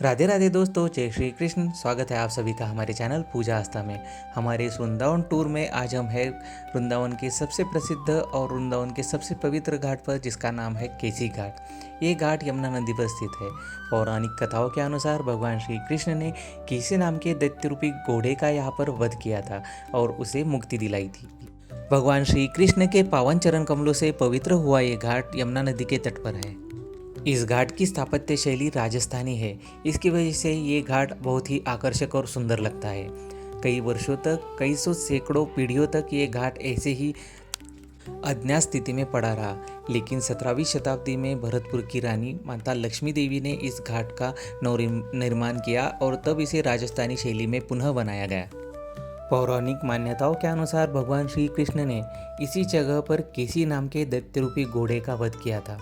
राधे राधे दोस्तों, जय श्री कृष्ण। स्वागत है आप सभी का हमारे चैनल पूजा आस्था में। हमारे इस वृंदावन टूर में आज हम हैं वृंदावन के सबसे प्रसिद्ध और वृंदावन के सबसे पवित्र घाट पर, जिसका नाम है केसी घाट। ये घाट यमुना नदी पर स्थित है। पौराणिक कथाओं के अनुसार भगवान श्री कृष्ण ने केसी नाम के दैत्य रूपी घोड़े का यहाँ पर वध किया था और उसे मुक्ति दिलाई थी। भगवान श्री कृष्ण के पावन चरण कमलों से पवित्र हुआ ये घाट यमुना नदी के तट पर है। इस घाट की स्थापत्य शैली राजस्थानी है। इसकी वजह से ये घाट बहुत ही आकर्षक और सुंदर लगता है। कई वर्षों तक, कई सौ सैकड़ों पीढ़ियों तक ये घाट ऐसे ही अज्ञात स्थिति में पड़ा रहा, लेकिन 17वीं शताब्दी में भरतपुर की रानी माता लक्ष्मी देवी ने इस घाट का निर्माण किया और तब इसे राजस्थानी शैली में पुनः बनाया गया। पौराणिक मान्यताओं के अनुसार भगवान श्री कृष्ण ने इसी जगह पर केसी नाम के दैत्य रूपी घोड़े का वध किया था।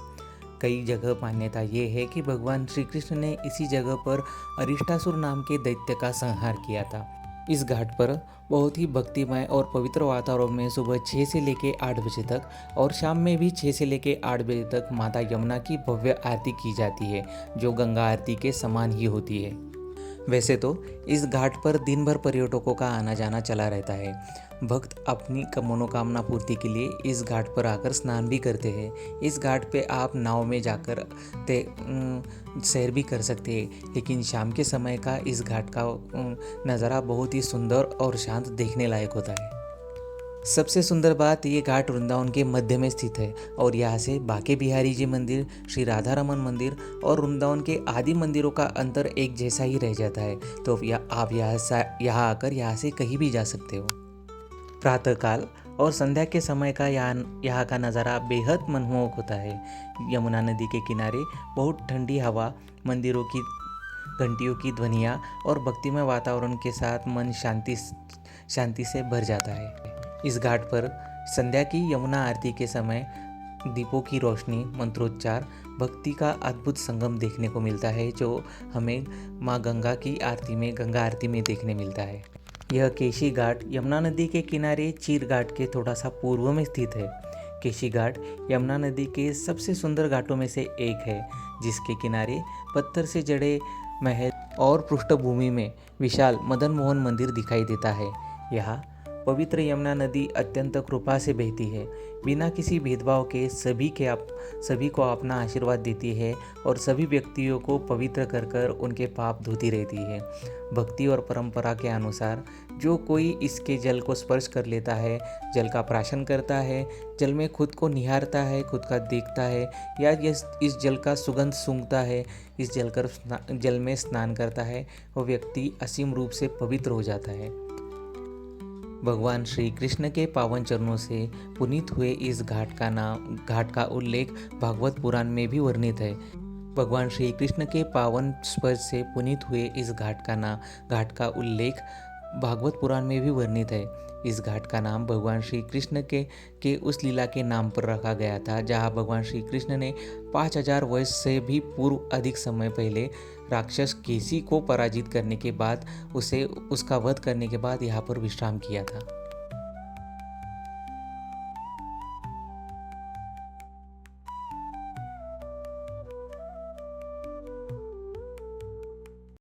कई जगह मान्यता ये है कि भगवान श्री कृष्ण ने इसी जगह पर अरिष्टासुर नाम के दैत्य का संहार किया था। इस घाट पर बहुत ही भक्तिमय और पवित्र वातावरण में सुबह 6 से लेकर 8 बजे तक और शाम में भी 6 से लेकर 8 बजे तक माता यमुना की भव्य आरती की जाती है, जो गंगा आरती के समान ही होती है। वैसे तो इस घाट पर दिन भर पर्यटकों का आना जाना चला रहता है। भक्त अपनी मनोकामना पूर्ति के लिए इस घाट पर आकर स्नान भी करते हैं। इस घाट पे आप नाव में जाकर सैर भी कर सकते हैं, लेकिन शाम के समय का इस घाट का नज़ारा बहुत ही सुंदर और शांत देखने लायक होता है। सबसे सुंदर बात, ये घाट वृंदावन के मध्य में स्थित है और यहाँ से बांके बिहारी जी मंदिर, श्री राधा रमन मंदिर और वृंदावन के आदि मंदिरों का अंतर एक जैसा ही रह जाता है। तो आप यहाँ आकर यहाँ से कहीं भी जा सकते हो। प्रातःकाल और संध्या के समय का यहाँ का नज़ारा बेहद मनमोहक होता है। यमुना नदी के किनारे बहुत ठंडी हवा, मंदिरों की घंटियों की ध्वनियाँ और भक्तिमय वातावरण के साथ मन शांति से भर जाता है। इस घाट पर संध्या की यमुना आरती के समय दीपों की रोशनी, मंत्रोच्चार, भक्ति का अद्भुत संगम देखने को मिलता है, जो हमें माँ गंगा की आरती में, गंगा आरती में देखने मिलता है। यह केशी घाट यमुना नदी के किनारे चीर घाट के थोड़ा सा पूर्व में स्थित है। केशी घाट यमुना नदी के सबसे सुंदर घाटों में से एक है, जिसके किनारे पत्थर से जड़े महल और पृष्ठभूमि में विशाल मदन मोहन मंदिर दिखाई देता है। यहाँ पवित्र यमुना नदी अत्यंत कृपा से बहती है, बिना किसी भेदभाव के सभी को अपना आशीर्वाद देती है और सभी व्यक्तियों को पवित्र कर कर उनके पाप धोती रहती है। भक्ति और परंपरा के अनुसार जो कोई इसके जल को स्पर्श कर लेता है, जल का प्राशन करता है, जल में खुद को निहारता है, खुद का देखता है या इस जल का सुगंध सूंघता है, इस जल में स्नान करता है, वो व्यक्ति असीम रूप से पवित्र हो जाता है। भगवान श्री कृष्ण के पावन चरणों से पुनीत हुए इस घाट का उल्लेख भागवत पुराण में भी वर्णित है। भगवान श्री कृष्ण के पावन स्पर्श से पुनीत हुए इस घाट का उल्लेख भागवत पुराण में भी वर्णित है। इस घाट का नाम भगवान श्री कृष्ण के उस लीला के नाम पर रखा गया था, जहाँ भगवान श्री कृष्ण ने 5000 वर्ष से भी पूर्व अधिक समय पहले राक्षस केसी को पराजित करने के बाद उसका वध करने के बाद यहाँ पर विश्राम किया था।